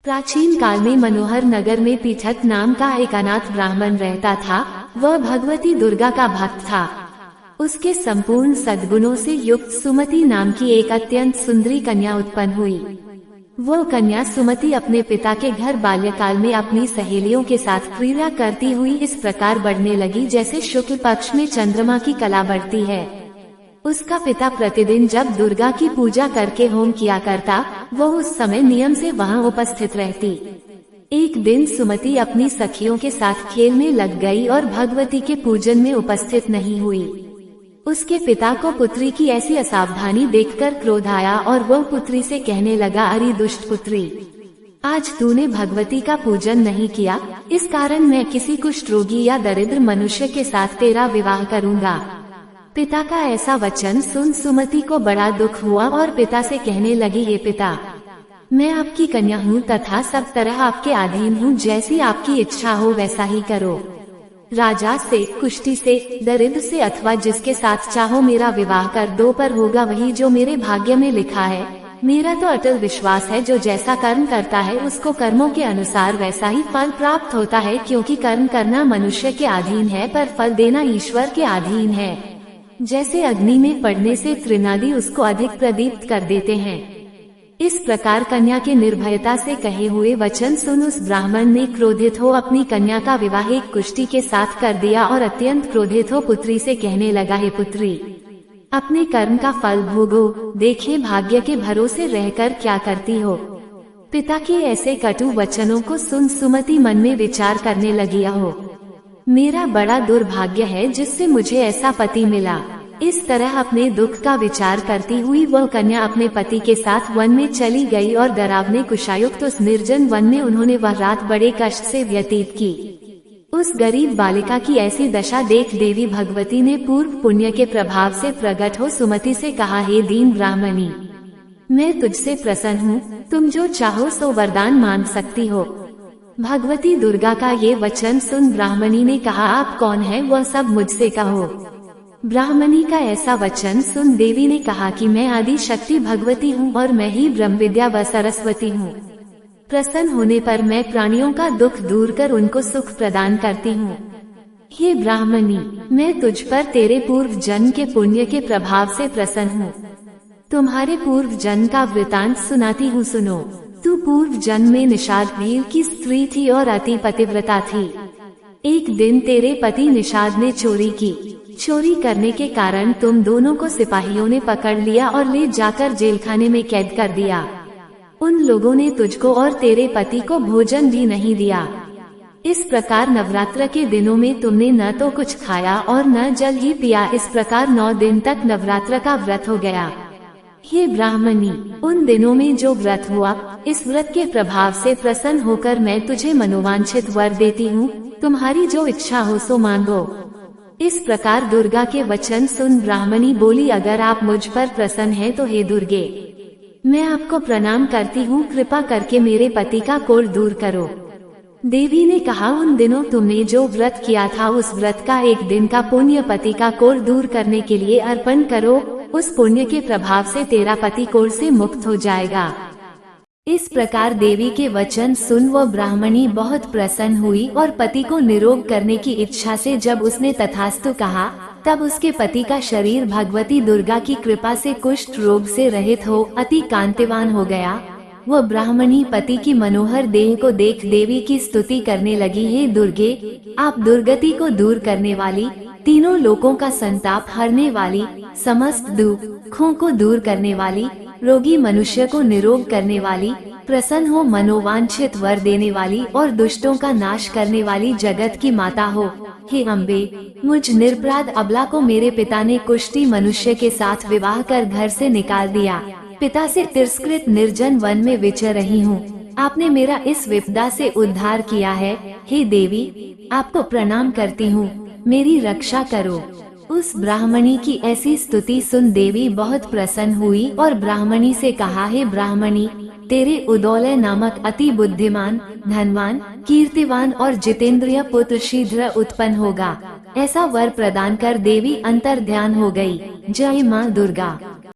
प्राचीन काल में मनोहर नगर में पीठक नाम का एक अनाथ ब्राह्मण रहता था। वह भगवती दुर्गा का भक्त था। उसके संपूर्ण सद्गुणों से युक्त सुमति नाम की एक अत्यंत सुंदरी कन्या उत्पन्न हुई। वह कन्या सुमति अपने पिता के घर बाल्यकाल में अपनी सहेलियों के साथ क्रीड़ा करती हुई इस प्रकार बढ़ने लगी जैसे शुक्ल पक्ष में चंद्रमा की कला बढ़ती है। उसका पिता प्रतिदिन जब दुर्गा की पूजा करके होम किया करता, वह उस समय नियम से वहां उपस्थित रहती। एक दिन सुमति अपनी सखियों के साथ खेल में लग गई और भगवती के पूजन में उपस्थित नहीं हुई। उसके पिता को पुत्री की ऐसी असावधानी देखकर क्रोध आया और वह पुत्री से कहने लगा, अरे दुष्ट पुत्री, आज तूने भगवती का पूजन नहीं किया, इस कारण मैं किसी कुष्ठ रोगी या दरिद्र मनुष्य के साथ तेरा विवाह करूंगा। पिता का ऐसा वचन सुन सुमति को बड़ा दुख हुआ और पिता से कहने लगी, हे पिता, मैं आपकी कन्या हूँ तथा सब तरह आपके अधीन हूँ, जैसी आपकी इच्छा हो वैसा ही करो। राजा से, कुष्ठी से, दरिद्र से अथवा जिसके साथ चाहो मेरा विवाह कर दो, पर होगा वही जो मेरे भाग्य में लिखा है। मेरा तो अटल विश्वास है जो जैसा कर्म करता है उसको कर्मों के अनुसार वैसा ही फल प्राप्त होता है, क्योंकि कर्म करना मनुष्य के अधीन है पर फल देना ईश्वर के अधीन है। जैसे अग्नि में पड़ने से तृणादि उसको अधिक प्रदीप्त कर देते हैं। इस प्रकार कन्या के निर्भयता से कहे हुए वचन सुन उस ब्राह्मण ने क्रोधित हो अपनी कन्या का विवाह एक कुष्ठी के साथ कर दिया और अत्यंत क्रोधित हो पुत्री से कहने लगा, हे पुत्री, अपने कर्म का फल भोगो, देखे भाग्य के भरोसे रहकर क्या करती हो। पिता के ऐसे कटु वचनों को सुन सुमति मन में विचार करने लगी, हो मेरा बड़ा दुर्भाग्य है जिससे मुझे ऐसा पति मिला। इस तरह अपने दुख का विचार करती हुई वह कन्या अपने पति के साथ वन में चली गई और डरावने कुशायुक्त उस निर्जन वन में उन्होंने वह रात बड़े कष्ट से व्यतीत की। उस गरीब बालिका की ऐसी दशा देख देवी भगवती ने पूर्व पुण्य के प्रभाव से प्रकट हो सुमति से कहा, हे दीन ब्राह्मणी, मैं तुझसे प्रसन्न हूँ, तुम जो चाहो सो वरदान मांग सकती हो। भगवती दुर्गा का ये वचन सुन ब्राह्मणी ने कहा, आप कौन है वह सब मुझसे कहो। ब्राह्मणी का ऐसा वचन सुन देवी ने कहा कि मैं आदि शक्ति भगवती हूँ और मैं ही ब्रह्म विद्या व सरस्वती हूँ। प्रसन्न होने पर मैं प्राणियों का दुख दूर कर उनको सुख प्रदान करती हूँ। हे ब्राह्मणी, मैं तुझ पर तेरे पूर्व जन्म के पुण्य के प्रभाव से प्रसन्न हूँ। तुम्हारे पूर्व जन्म का वृतांत सुनाती हूँ, सुनो। तू पूर्व जन्म में निषाद भील की स्त्री थी और अति पतिव्रता थी। एक दिन तेरे पति निषाद ने चोरी की। चोरी करने के कारण तुम दोनों को सिपाहियों ने पकड़ लिया और ले जाकर जेलखाने में कैद कर दिया। उन लोगों ने तुझको और तेरे पति को भोजन भी नहीं दिया। इस प्रकार नवरात्र के दिनों में तुमने न तो कुछ खाया और न जल ही पिया। इस प्रकार 9 दिन तक नवरात्र का व्रत हो गया। हे ब्राह्मणी, उन दिनों में जो व्रत हुआ, इस व्रत के प्रभाव से प्रसन्न होकर मैं तुझे मनोवांछित वर देती हूँ। तुम्हारी जो इच्छा हो सो मांगो। इस प्रकार दुर्गा के वचन सुन ब्राह्मणी बोली, अगर आप मुझ पर प्रसन्न हैं तो हे दुर्गे, मैं आपको प्रणाम करती हूँ, कृपा करके मेरे पति का कोढ़ दूर करो। देवी ने कहा, उन दिनों तुमने जो व्रत किया था उस व्रत का एक दिन का पुण्य पति का कोढ़ दूर करने के लिए अर्पण करो। उस पुण्य के प्रभाव से तेरा पति कोढ़ से मुक्त हो जाएगा। इस प्रकार देवी के वचन सुन वह ब्राह्मणी बहुत प्रसन्न हुई और पति को निरोग करने की इच्छा से जब उसने तथास्तु कहा, तब उसके पति का शरीर भगवती दुर्गा की कृपा से कुष्ठ रोग से रहित हो अति कांतिवान हो गया। वह ब्राह्मणी पति की मनोहर देह को देख देवी की स्तुति करने लगी, हे दुर्गे, आप दुर्गति को दूर करने वाली, तीनों लोकों का संताप हरने वाली, समस्त दुखों को दूर करने वाली, रोगी मनुष्य को निरोग करने वाली, प्रसन्न हो मनोवांछित वर देने वाली और दुष्टों का नाश करने वाली जगत की माता हो। हे अम्बे, मुझ निरपराध अबला को मेरे पिता ने कुष्ठी मनुष्य के साथ विवाह कर घर से निकाल दिया। पिता से तिरस्कृत निर्जन वन में विचर रही हूँ। आपने मेरा इस विपदा से उद्धार किया है। हे देवी, आपको प्रणाम करती हूँ, मेरी रक्षा करो। उस ब्राह्मणी की ऐसी स्तुति सुन देवी बहुत प्रसन्न हुई और ब्राह्मणी से कहा, हे ब्राह्मणी, तेरे उदौलय नामक अति बुद्धिमान, धनवान, कीर्तिवान और जितेंद्रिय पुत्र शीघ्र उत्पन्न होगा। ऐसा वर प्रदान कर देवी अंतर ध्यान हो गई। जय माँ दुर्गा।